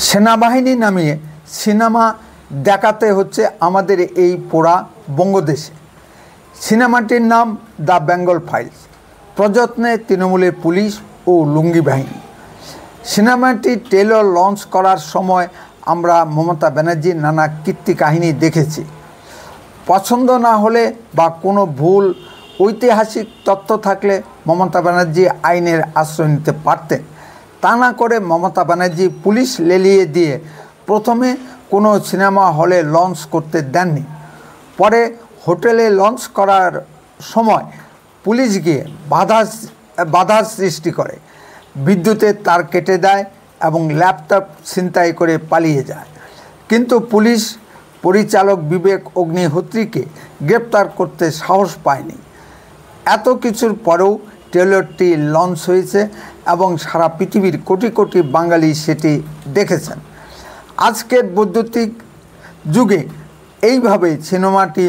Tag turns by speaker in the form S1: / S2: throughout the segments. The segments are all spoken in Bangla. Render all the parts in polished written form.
S1: সেনাবাহিনী নামিয়ে সিনেমা দেখাতে হচ্ছে আমাদের এই পোড়া বঙ্গদেশে। সিনেমাটির নাম দ্য বেঙ্গল ফাইলস, প্রযত্নে তৃণমূলের পুলিশ ও লুঙ্গি বাহিনী। সিনেমাটি ট্রেলার লঞ্চ করার সময় আমরা মমতা ব্যানার্জির নানা কীর্তি কাহিনী দেখেছি। পছন্দ না হলে বা কোনো ভুল ঐতিহাসিক তথ্য থাকলে মমতা ব্যানার্জি আইনের আশ্রয় নিতে পারতেন। তা না করে মমতা ব্যানার্জি পুলিশ লেলিয়ে দিয়ে প্রথমে কোনো সিনেমা হলে লঞ্চ করতে দেননি। পরে হোটেলে লঞ্চ করার সময় পুলিশ গিয়ে বাধার সৃষ্টি করে, বিদ্যুতের তার কেটে দেয় এবং ল্যাপটপ ছিনতাই করে পালিয়ে যায়। কিন্তু পুলিশ পরিচালক বিবেক অগ্নিহোত্রীকে গ্রেপ্তার করতে সাহস পায়নি। এত কিছুর পরেও ট্রেলারটি লঞ্চ হয়েছে এবং সারা পৃথিবীর কোটি কোটি বাঙালি সেটি দেখেছেন। আজকের বৈদ্যুতিক যুগে এইভাবে সিনেমাটি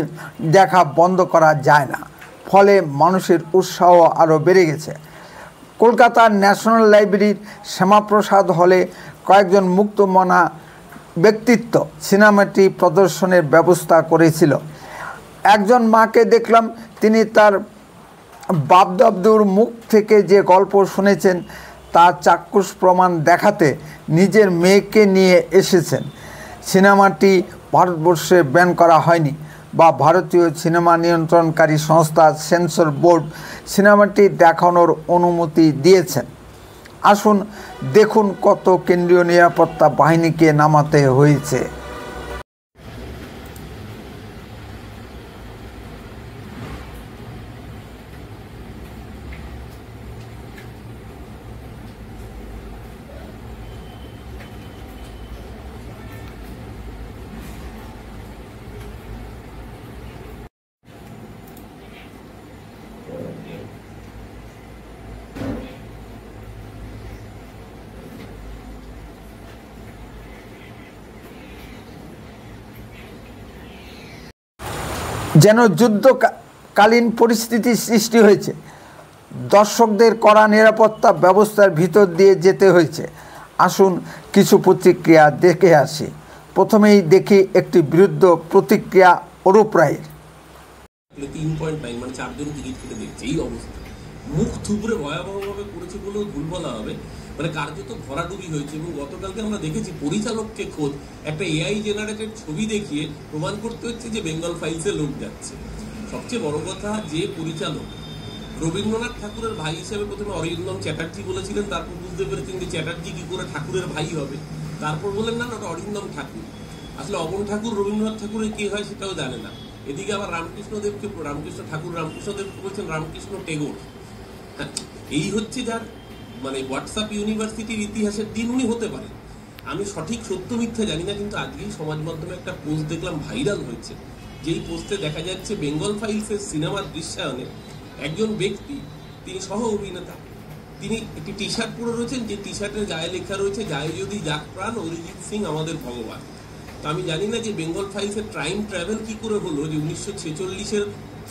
S1: দেখা বন্ধ করা যায় না, ফলে মানুষের উৎসাহ আরও বেড়ে গেছে। কলকাতার ন্যাশনাল লাইব্রেরির শ্যামাপ্রসাদ হলে কয়েকজন মুক্তমনা ব্যক্তিত্ব সিনেমাটি প্রদর্শনের ব্যবস্থা করেছিল। একজন মাকে দেখলাম, তিনি তার বাপদাদুর মুখ থেকে যে গল্প শুনেছেন তার চাক্ষুষ প্রমাণ দেখাতে নিজের মেয়েকে নিয়ে এসেছেন। সিনেমাটি ভারতবর্ষে ব্যান করা হয়নি বা ভারতীয় সিনেমা নিয়ন্ত্রণকারী সংস্থা সেন্সর বোর্ড সিনেমাটি দেখানোর অনুমতি দিয়েছেন। আসুন দেখুন কত কেন্দ্রীয় নিরাপত্তা বাহিনীকে নামাতে হয়েছে। যেন যুদ্ধকালীন পরিস্থিতি সৃষ্টি হয়েছে। দর্শকদের কড়া নিরাপত্তা ব্যবস্থার ভিতর দিয়ে যেতে হয়েছে। আসুন কিছু প্রতিক্রিয়া দেখে আসি। প্রথমেই দেখি একটি বিরুদ্ধ প্রতিক্রিয়া অরূপ রায়ের।
S2: 3.9 মানে 4 জন টিকিট কেটে দেখছে, এই অবস্থা মুখ থুবড়ে ভয়াবহভাবে করেছে বলেও ভুল বলা হবে। মানে কার্যত ভরাডুবি হয়েছে। এবং গতকালকে আমরা দেখেছি পরিচালককে খোদ একটা এআই জেনারেটেড ছবি দেখিয়ে প্রমাণ করতে হচ্ছে যে বেঙ্গল ফাইলসে লোক যাচ্ছে। সবচেয়ে বড় কথা, যে পরিচালক রবীন্দ্রনাথ ঠাকুরের ভাই হিসেবে প্রথমে অরিন্দম চ্যাটার্জি বলেছিলেন, তারপর বুঝতে পেরেছেন যে চ্যাটার্জি কি করে ঠাকুরের ভাই হবে, তারপর বললেন না ওটা অরিন্দম ঠাকুর। আসলে অবন ঠাকুর রবীন্দ্রনাথ ঠাকুরের কে হয় সেটাও জানে না। এদিকে আবার রামকৃষ্ণ রামকৃষ্ণদেবকে বলছেন রামকৃষ্ণ টেগোর। হ্যাঁ, এই হচ্ছে যার মানে হোয়াটসঅ্যাপ ইউনিভার্সিটির ইতিহাসের দিন উনি হতে পারেন। আমি সঠিক সত্য মিথ্যা জানি না, কিন্তু আজকেই সমাজ মাধ্যমে একটা পোস্ট দেখলাম ভাইরাল হয়েছে। যেই পোস্টে দেখা যাচ্ছে বেঙ্গল ফাইলসের সিনেমার দৃশ্যায়নে একজন ব্যক্তি, তিনি সহ অভিনেতা, তিনি একটি টি শার্ট পরে রয়েছেন, যে টি শার্টের গায়ে লেখা রয়েছে যায় যদি যাক প্রাণ অরিজিৎ সিং আমাদের ভগবান। তো আমি জানি না যে বেঙ্গল ফাইলসের টাইম ট্রাভেল কি করে হলো যে 1946-এর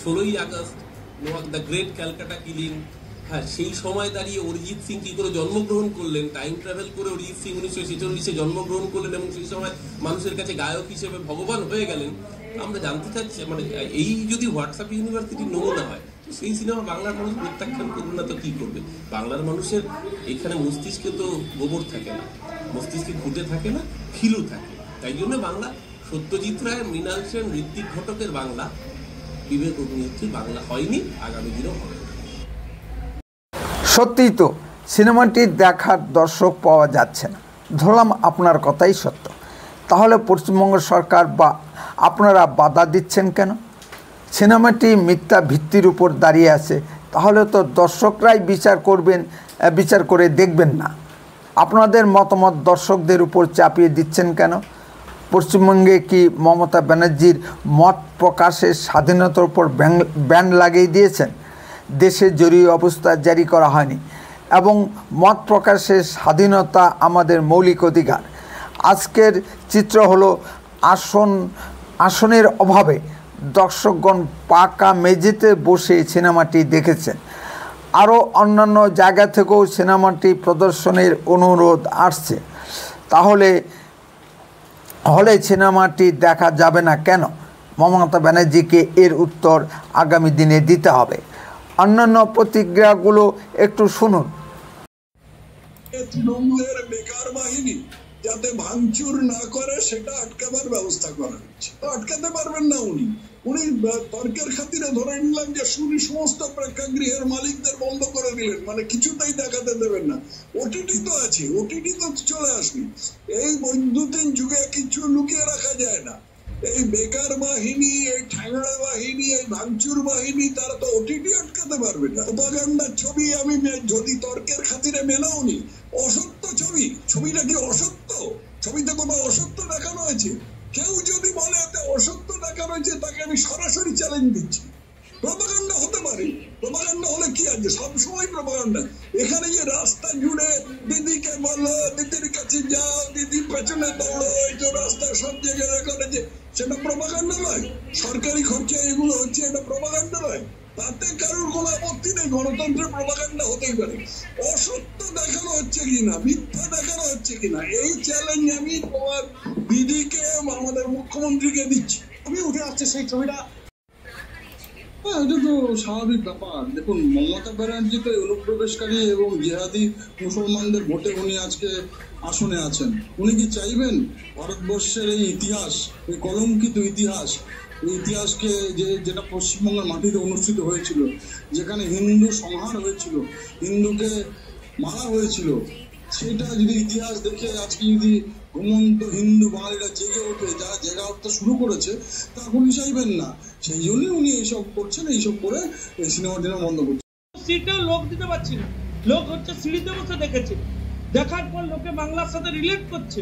S2: 16ই August the great Calcutta killing, হ্যাঁ সেই সময় দাঁড়িয়ে অরিজিৎ সিং কি করে জন্মগ্রহণ করলেন, টাইম ট্রাভেল করে অরিজিৎ সিং 1946-এ জন্মগ্রহণ করলেন এবং সেই সময় মানুষের কাছে গায়ক হিসেবে ভগবান হয়ে গেলেন। আমরা জানতে চাচ্ছি, মানে এই যদি হোয়াটসঅ্যাপ ইউনিভার্সিটির নমুনা হয়, সেই সিনেমা বাংলার মানুষ প্রত্যাখ্যান করবে না তো কি করবে? বাংলার মানুষের এখানে মস্তিষ্কে তো গোবর থাকে না, মস্তিষ্কে ঘুটে থাকে না, ফিলু থাকে। তাই জন্য বাংলা সত্যজিৎ রায়, মৃণাল সেন, ঋত্বিক ঘটকের বাংলা, বিবেক অগ্নিহোত্রীর বাংলা হয়নি, আগামী দিনেও হবে।
S1: সত্যিই তো সিনেমাটি দেখার দর্শক পাওয়া যাচ্ছে না। ধরলাম আপনার কথাই সত্য, তাহলে পশ্চিমবঙ্গ সরকার বা আপনারা বাধা দিচ্ছেন কেন? সিনেমাটি মিথ্যা ভিত্তির উপর দাঁড়িয়ে আছে, তাহলে তো দর্শকরাই বিচার করে দেখবেন না। আপনাদের মতামত দর্শকদের উপর চাপিয়ে দিচ্ছেন কেন? পশ্চিমবঙ্গে কি মমতা ব্যানার্জির মত প্রকাশের স্বাধীনতার উপর ব্যান লাগিয়ে দিয়েছেন? দেশে জরুরি অবস্থা জারি করা হয়নি এবং মত প্রকাশের স্বাধীনতা আমাদের মৌলিক অধিকার। আজকের চিত্র হলো আসনের অভাবে দর্শকগণ পাকা মেঝেতে বসে সিনেমাটি দেখেছেন। আরও অন্যান্য জায়গা থেকেও সিনেমাটি প্রদর্শনের অনুরোধ আসছে। তাহলে হলে সিনেমাটি দেখা যাবে না কেন? মমতা ব্যানার্জিকে এর উত্তর আগামী দিনে দিতে হবে। অন্যান্য প্রতিক্রিয়াগুলো একটু শুনুন।
S3: তৃণমূলের বেকার বাহিনী যাতে ভাঙচুর না করে সেটা আটকাবার ব্যবস্থা করা হচ্ছে। আটকাতে পারবেন না উনি তর্কের খাতিরে ধরে নিলাম যে উনি সমস্ত প্রেক্ষাগৃহের মালিকদের বন্ধ করে দিলেন, মানে কিছুতেই দেখাতে দেবেন না। ওটিটি তো আছে, ওটিটি তো চলে আসবে। এই বৈদ্যুতিন যুগে কিছু লুকিয়ে রাখা যায় না। এই বেকার বাহিনী, এই ঠ্যাংড়া বাহিনী, এই ভাঙচুর বাহিনী, তারা তো ওটিটি আটকাতে পারবে না। প্রোপাগান্ডার ছবি আমি যদি তর্কের খাতিরে মেনেও নি, অসত্য ছবিটা কি অসত্য? ছবিতে কোনো অসত্য দেখানো হয়েছে? কেউ যদি বলে এতে অসত্য দেখানো হয়েছে, তাকে আমি সরাসরি চ্যালেঞ্জ দিচ্ছি। প্রোপাগান্ডা হতে পারে, প্রোপাগান্ডা হলে কি আছে? সবসময় প্রোপাগান্ডা। এখানে যে রাস্তা জুড়ে দিদিকে বলো, দিদির কাছে যাও, দিদির পেছনে দৌড়ো, এই তো রাস্তায় সব জায়গায় রেকর্ড আছে, সেটা প্রোপাগান্ডা নয়? সরকারি খরচে এগুলো হচ্ছে, এটা প্রোপাগান্ডা নয়? তাতে কারোর কোনো আপত্তি নেই, গণতন্ত্রের প্রোপাগান্ডা হতেই পারে। অসত্য দেখানো হচ্ছে কিনা, মিথ্যা দেখানো হচ্ছে কিনা, এই চ্যালেঞ্জ আমি তোমার দিদিকে, আমাদের মুখ্যমন্ত্রীকে দিচ্ছি। আমি উঠে আসছে সেই ছবিটা। এটা তো স্বাভাবিক ব্যাপার। দেখুন, মমতা ব্যানার্জি তো অনুপ্রবেশকারী এবং জিহাদি মুসলমানদের ভোটে উনি আজকে আসনে আছেন। উনি কি চাইবেন ভারতবর্ষের এই ইতিহাস, এই কলঙ্কিত ইতিহাস, এই ইতিহাসকে যেটা পশ্চিমবঙ্গের মাটিতে অনুষ্ঠিত হয়েছিল, যেখানে হিন্দু সংহার হয়েছিল, হিন্দুকে মারা হয়েছিল, সেটা যদি ইতিহাস দেখে আজকে যদি ঘুমন্ত হিন্দু বাঙালিরা জেগে ওঠে, যারা জেগে উঠতে শুরু করেছে, তা উনি চাইবেন না। সেই জন্যই উনি এইসব করছেন, এইসব করে এই সিনেমা টিনেমা বন্ধ করছেন।
S4: সিটেও লোক দিতে পারছি না, লোক হচ্ছে সিঁড়িতে বসে দেখেছে, দেখার পর লোকে বাংলার সাথে রিলেট করছে,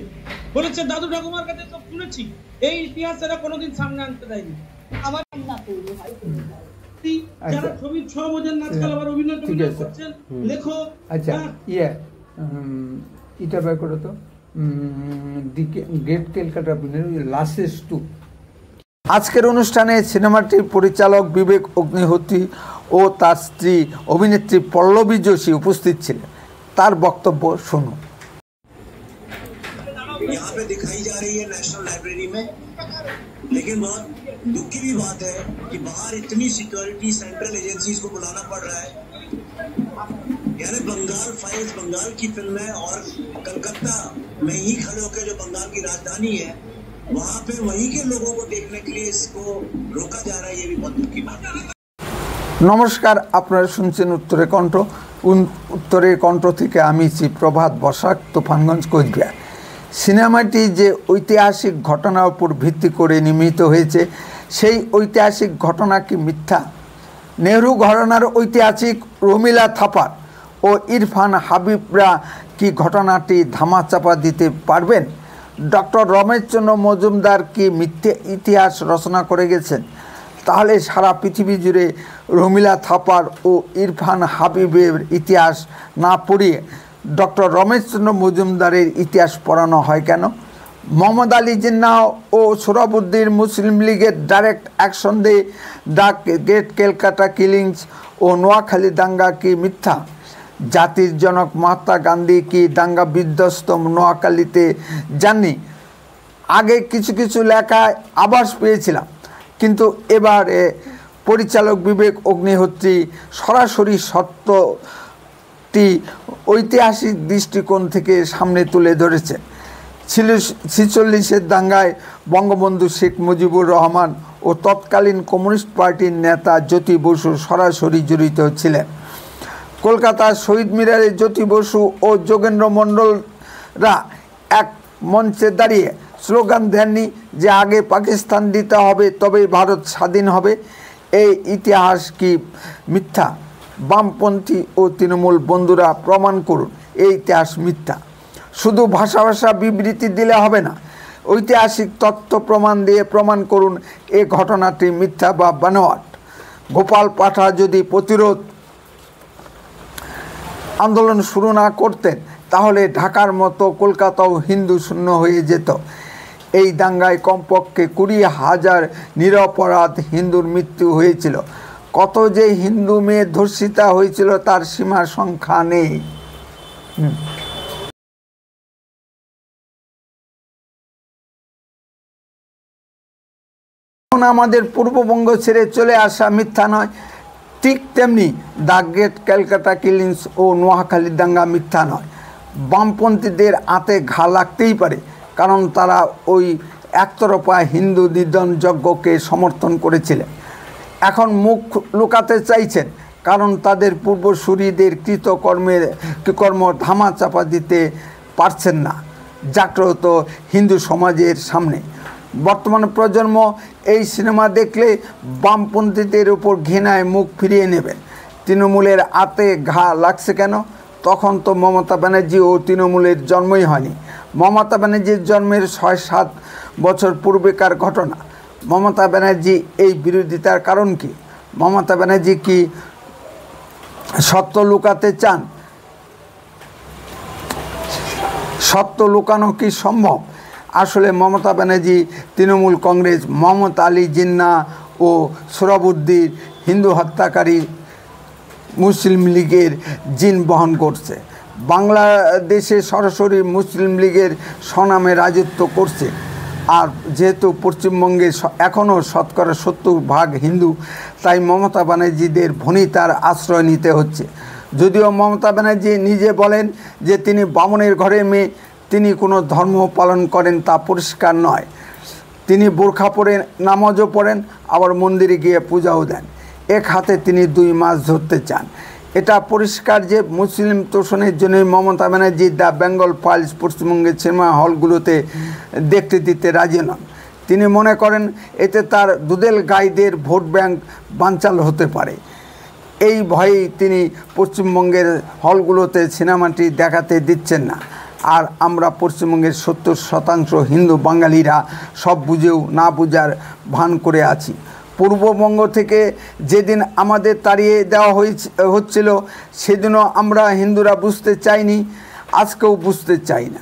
S4: বলেছে দাদু ঠাকুমার কাছে তো শুনেছি, এই ইতিহাস এরা কোনোদিন সামনে আনতে দেয়নি। আমার যারা ছবির 6 বোঝেন আজকাল আবার অভিনয় করছেন, লেখো।
S1: আচ্ছা, এটা বের করো তো, গেট ক্যালকাটা লাসেস 2। আজকের অনুষ্ঠানে সিনেমাটির পরিচালক বিবেক অগ্নিহোত্রী ও তার স্ত্রী অভিনেত্রী পল্লবী যোশী উপস্থিত ছিলেন। তার বক্তব্য শুনুন।
S5: यहाँ पे दिखाई जा रही है नेशनल लाइब्रेरी में, लेकिन बहुत दुख की भी बात है कि बाहर इतनी सिक्योरिटी सेंट्रल एजेंसीज को बुलाना पड़ रहा है। यानी बंगाल फाइल्स बंगाल की फिल्म है और कलकत्ता में ही खड़े होकर जो बंगाल की राजधानी है, वहाँ पे वहीं के लोगों को देखने के लिए इसको रोका जा रहा है। ये भी बहुत दुख की बात है।
S1: নমস্কার, আপনারা শুনছেন উত্তরের কণ্ঠ। উত্তরের কণ্ঠ থেকে আমি শ্রী প্রভাত বসাক, তুফানগঞ্জ, কোচবিহার। সিনেমাটি যে ঐতিহাসিক ঘটনার উপর ভিত্তি করে নির্মিত হয়েছে, সেই ঐতিহাসিক ঘটনা কি মিথ্যা? নেহরু ঘরানার ঐতিহাসিক রমিলা থাপার ও ইরফান হাবিবরা কি ঘটনাটি ধামাচাপা দিতে পারবেন? ডক্টর রমেশচন্দ্র মজুমদার কি মিথ্যে ইতিহাস রচনা করে গেছেন? তাহলে সারা পৃথিবী জুড়ে রমিলা থাপার ও ইরফান হাবিবের ইতিহাস না পড়িয়ে ডক্টর রমেশচন্দ্র মজুমদারের ইতিহাস পড়ানো হয় কেন? মোহাম্মদ আলী জিন্নাহ ও সোহরাবুদ্দিন মুসলিম লীগের ডাইরেক্ট অ্যাকশন দিয়ে দ্য গ্রেট ক্যালকাটা কিলিংস ও নোয়াখালী দাঙ্গা কি মিথ্যা? জাতির জনক মহাত্মা গান্ধী কি দাঙ্গা বিধ্বস্ত নোয়াখালীতে যাননি? আগে কিছু কিছু লেখায় আভাস পেয়েছিলাম, কিন্তু এবারে পরিচালক বিবেক অগ্নিহোত্রী সরাসরি সত্যটি ঐতিহাসিক দৃষ্টিকোণ থেকে সামনে তুলে ধরেছে। 46-এর দাঙ্গায় বঙ্গবন্ধু শেখ মুজিবুর রহমান ও তৎকালীন কমিউনিস্ট পার্টির নেতা জ্যোতি বসু সরাসরি জড়িত ছিলেন। কলকাতার শহীদ মিনারে জ্যোতি বসু ও যোগেন্দ্র মণ্ডলরা এক মঞ্চে দাঁড়িয়ে স্লোগান দেননি যে আগে পাকিস্তান দিতে হবে তবেই ভারত স্বাধীন হবে? এই ইতিহাস কি মিথ্যা? বামপন্থী ও তৃণমূল বন্ধুরা প্রমাণ করুন এই ইতিহাস মিথ্যা। শুধু ভাষা বিবৃতি দিলে হবে না, ঐতিহাসিক তথ্য প্রমাণ দিয়ে প্রমাণ করুন এ ঘটনাটি মিথ্যা বা বানোয়াট। গোপাল পাঠা যদি প্রতিরোধ আন্দোলন শুরু না করতেন, তাহলে ঢাকার মতো কলকাতাও হিন্দু শূন্য হয়ে যেত। এই দাঙ্গায় কমপক্ষে 20,000 নিরপরাধ হিন্দুর মৃত্যু হয়েছিল। কত যে হিন্দু মেয়ে ধর্ষিতা হয়েছিল তার সীমা সংখ্যা নেই। আমাদের পূর্ববঙ্গ ছেড়ে চলে আসা মিথ্যা নয়, ঠিক তেমনি দ্য গ্রেট ক্যালকাটা কিলিংস ও নোয়াখালীর দাঙ্গা মিথ্যা নয়। বামপন্থীদের হাতে ঘা লাগতেই পারে, কারণ তারা ওই একতরফা হিন্দু নিধন যজ্ঞকে সমর্থন করেছিলেন। এখন মুখ লুকাতে চাইছেন, কারণ তাদের পূর্বসূরীদের কৃতকর্ম ধামা চাপা দিতে পারছেন না জাগ্রত হিন্দু সমাজের সামনে। বর্তমান প্রজন্ম এই সিনেমা দেখলে বামপন্থীদের উপর ঘৃণায় মুখ ফিরিয়ে নেবেন। তৃণমূলের হাতে ঘা লাগছে কেন? তখন তো মমতা ব্যানার্জি ও তৃণমূলের জন্মই হয়নি। মমতা ব্যানার্জির জন্মের 6-7 বছর পূর্বেকার ঘটনা। মমতা ব্যানার্জি এই বিরোধিতার কারণ কি? মমতা ব্যানার্জি কি সত্য লুকাতে চান? সত্য লুকানো কি সম্ভব? আসলে মমতা ব্যানার্জি, তৃণমূল কংগ্রেস, মোহাম্মদ আলী জিন্না ও সোহরাবুদ্দিন হিন্দু হত্যাকারী মুসলিম লীগের জিন বহন করছে। বাংলাদেশে সরাসরি মুসলিম লীগের স্বনামে রাজত্ব করছে। আর যেহেতু পশ্চিমবঙ্গে এখনও শতকরা 70% হিন্দু, তাই মমতা ব্যানার্জিদের ভনিতার আশ্রয় নিতে হচ্ছে। যদিও মমতা ব্যানার্জি নিজে বলেন যে তিনি বামুনের ঘরের মেয়ে, তিনি কোনো ধর্ম পালন করেন তা পরিষ্কার নয়। তিনি বোরখা পরে নামাজও পড়েন, আবার মন্দিরে গিয়ে পূজাও দেন। এক হাতে তিনি 2 মাছ ধরতে চান। এটা পরিষ্কার যে মুসলিম তোষণের জন্যই মমতা ব্যানার্জি দ্য বেঙ্গল ফাইলস পশ্চিমবঙ্গের সিনেমা হলগুলোতে দেখতে দিতে রাজি নন। তিনি মনে করেন এতে তার দুদেল গাইদের ভোট ব্যাংক বানচাল হতে পারে। এই ভয়েই তিনি পশ্চিমবঙ্গের হলগুলোতে সিনেমাটি দেখাতে দিচ্ছেন না। আর আমরা পশ্চিমবঙ্গের 70% হিন্দু বাঙালিরা সব বুঝেও না বুঝার ভান করে আছি। পূর্ববঙ্গ থেকে যেদিন আমাদের তাড়িয়ে দেওয়া হচ্ছিল, সেদিনও আমরা হিন্দুরা বুঝতে চাইনি, আজকেও বুঝতে চাই না।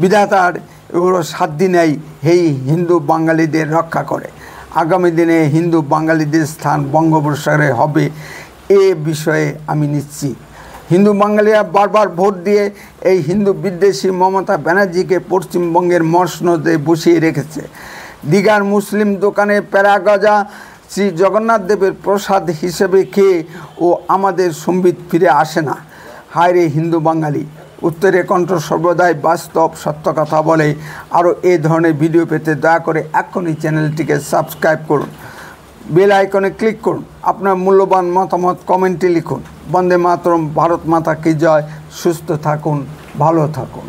S1: বিধাতার এগুলো সাধ্য নেই এই হিন্দু বাঙালিদের রক্ষা করে। আগামী দিনে হিন্দু বাঙালিদের স্থান বঙ্গোপসাগরে হবে, এ বিষয়ে আমি নিশ্চিত। হিন্দু বাঙালিরা বারবার ভোট দিয়ে এই হিন্দু বিদ্বেষী মমতা ব্যানার্জিকে পশ্চিমবঙ্গের মসনদে বসিয়ে রেখেছে। দীঘার মুসলিম দোকানে প্যারাগজা শ্রী জগন্নাথ দেবের প্রসাদ হিসেবে খেয়ে ও আমাদের সম্বিত ফিরে আসে না। হায় রে হিন্দু বাঙালি। উত্তরে কণ্ঠ সর্বদাই বাস্তব সত্য কথা বলে। আরও এই ধরনের ভিডিও পেতে দয়া করে এখনই চ্যানেলটিকে সাবস্ক্রাইব করুন, বেল আইকনে ক্লিক করুন, আপনার মূল্যবান মতামত কমেন্টে লিখুন। বন্দে মাতরম, ভারত মাতা কি জয়। সুস্থ থাকুন, ভালো থাকুন।